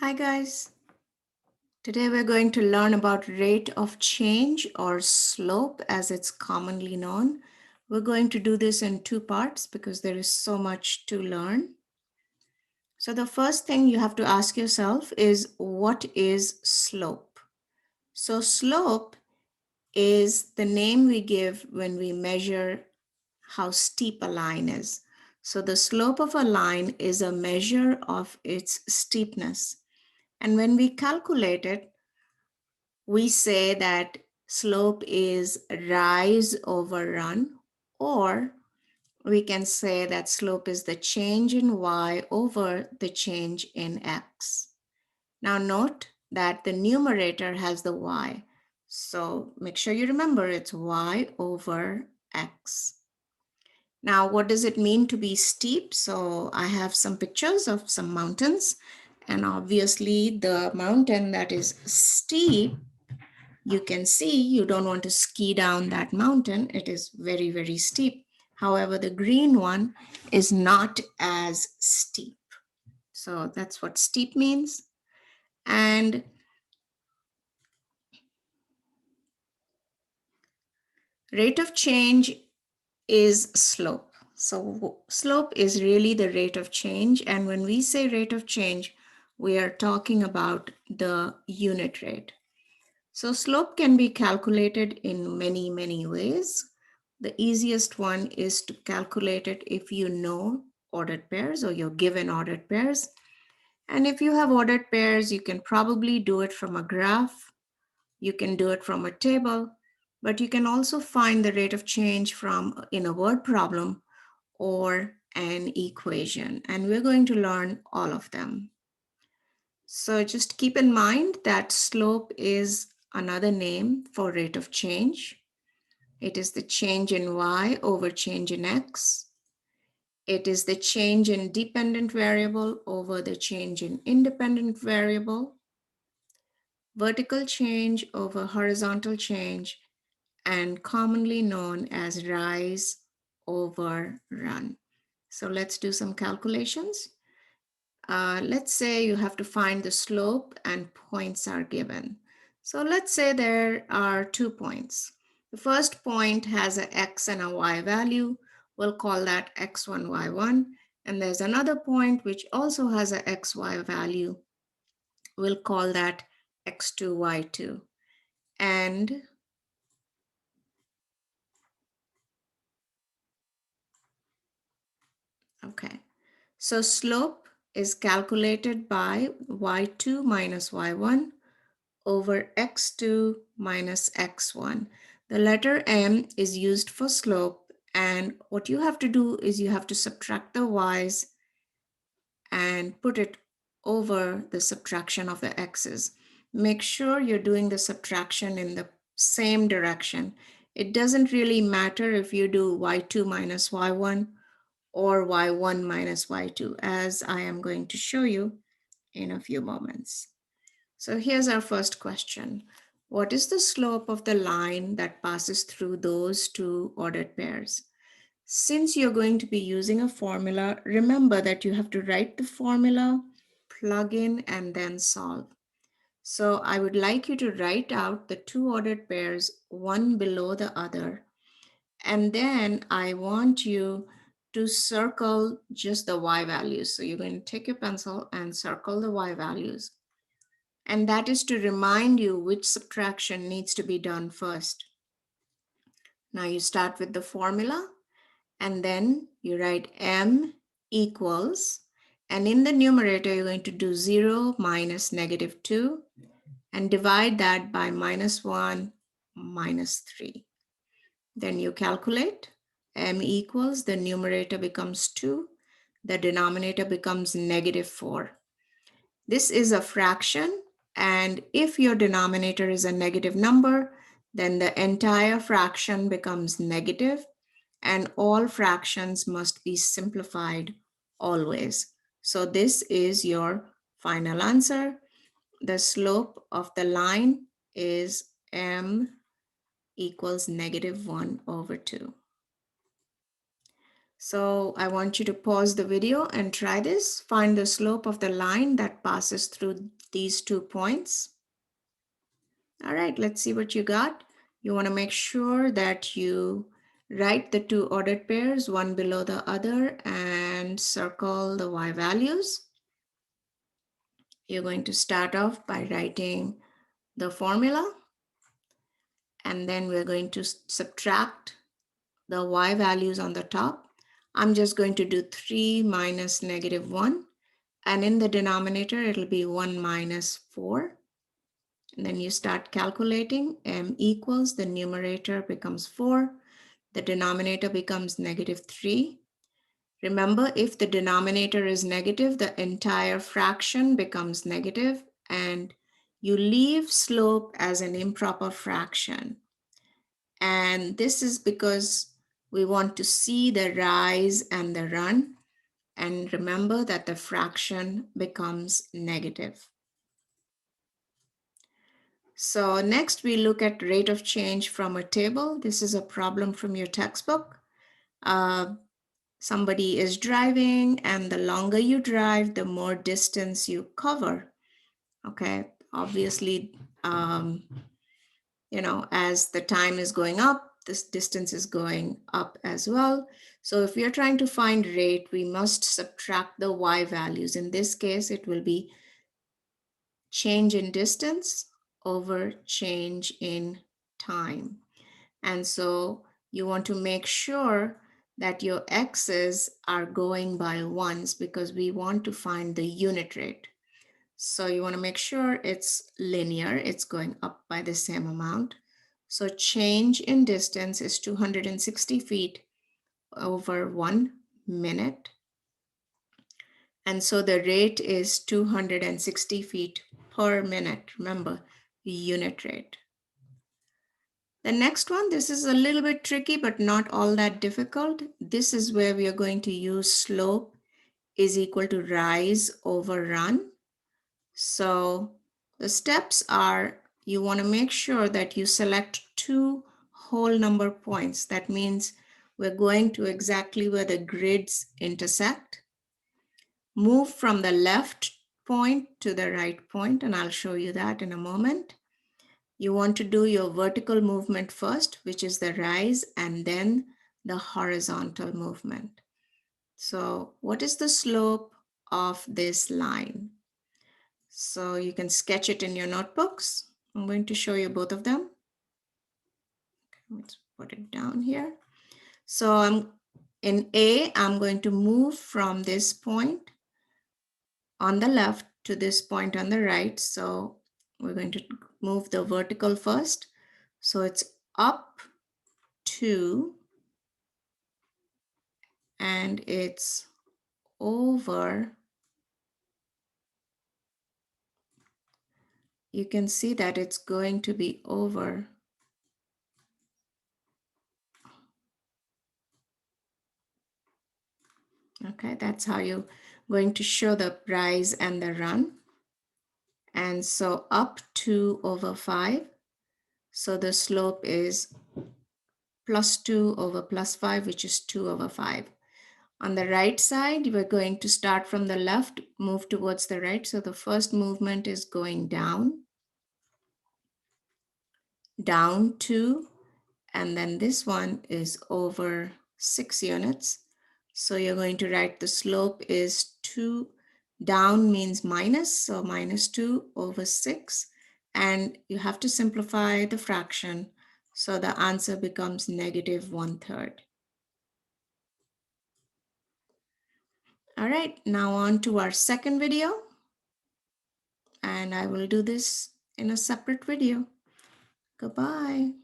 Hi guys, today we're going to learn about rate of change or slope as it's commonly known. We're going to do this in two parts because there is so much to learn. So the first thing you have to ask yourself is what is slope? So slope is the name we give when we measure how steep a line is. So the slope of a line is a measure of its steepness. And when we calculate it, we say that slope is rise over run, or we can say that slope is the change in y over the change in x. Now note that the numerator has the y. So make sure you remember it's y over x. Now, what does it mean to be steep? So I have some pictures of some mountains, and obviously the mountain that is steep, you can see you don't want to ski down that mountain. It is very, very steep. However, the green one is not as steep. So that's what steep means. And rate of change is slope. So slope is really the rate of change. And when we say rate of change, we are talking about the unit rate. So slope can be calculated in many, many ways. The easiest one is to calculate it if you know ordered pairs or you're given ordered pairs. And if you have ordered pairs, you can probably do it from a graph. You can do it from a table, but you can also find the rate of change from in a word problem or an equation. And we're going to learn all of them. So just keep in mind that slope is another name for rate of change. It is the change in y over change in x. It is the change in dependent variable over the change in independent variable. Vertical change over horizontal change, and commonly known as rise over run. So let's do some calculations. Let's say you have to find the slope and points are given. So let's say there are 2 points. The first point has an x and a y value. We'll call that x1, y1. And there's another point which also has an xy value. We'll call that x2, y2. And okay, so slope is calculated by y2 minus y1 over x2 minus x1. The letter m is used for slope, and what you have to do is you have to subtract the y's and put it over the subtraction of the x's. Make sure you're doing the subtraction in the same direction. It doesn't really matter if you do y2 minus y1 or y1 minus y2, as I am going to show you in a few moments. So here's our first question. What is the slope of the line that passes through those two ordered pairs? Since you're going to be using a formula, remember that you have to write the formula, plug in, and then solve. So I would like you to write out the two ordered pairs, one below the other. And then I want you to circle just the y values. So you're going to take your pencil and circle the y values. And that is to remind you which subtraction needs to be done first. Now you start with the formula and then you write m equals, and in the numerator you're going to do 0 minus negative 2 and divide that by minus 1 minus 3. Then you calculate. M equals, the numerator becomes 2, the denominator becomes negative 4. This is a fraction, and if your denominator is a negative number, then the entire fraction becomes negative, and all fractions must be simplified always. So this is your final answer. The slope of the line is m equals negative 1 over 2. So I want you to pause the video and try this. Find the slope of the line that passes through these 2 points. All right, let's see what you got. You want to make sure that you write the 2 ordered pairs, one below the other, and circle the y values. You're going to start off by writing the formula, and then we're going to subtract the y values on the top. I'm just going to do 3 minus -1, and in the denominator, it'll be 1 minus 4. And then you start calculating. M equals, the numerator becomes 4. The denominator becomes -3. Remember, if the denominator is negative, the entire fraction becomes negative, and you leave slope as an improper fraction. And this is because we want to see the rise and the run. And remember that the fraction becomes negative. So next we look at rate of change from a table. This is a problem from your textbook. Somebody is driving, and the longer you drive, the more distance you cover. Okay, obviously, as the time is going up, this distance is going up as well. So if we are trying to find rate, we must subtract the y values. In this case, it will be change in distance over change in time. And so you want to make sure that your x's are going by ones, because we want to find the unit rate. So you want to make sure it's linear, it's going up by the same amount. So change in distance is 260 feet over 1 minute. And so the rate is 260 feet per minute. Remember, unit rate. The next one, this is a little bit tricky, but not all that difficult. This is where we are going to use slope is equal to rise over run. So the steps are, you want to make sure that you select 2 whole number points. That means we're going to exactly where the grids intersect. Move from the left point to the right point, and I'll show you that in a moment. You want to do your vertical movement first, which is the rise, and then the horizontal movement. So what is the slope of this line? So you can sketch it in your notebooks. I'm going to show you both of them. Let's put it down here. So in A, I'm going to move from this point on the left to this point on the right. So we're going to move the vertical first. So it's up 2, and it's over. You can see that it's going to be over. Okay, that's how you're going to show the rise and the run. And so up 2 over 5. So the slope is +2 over +5, which is 2 over 5. On the right side, we're going to start from the left, move towards the right. So the first movement is going down 2, and then this one is over 6 units. So you're going to write the slope is 2, down means minus, so -2 over 6. And you have to simplify the fraction. So the answer becomes -1/3. All right, now on to our second video. And I will do this in a separate video. Goodbye.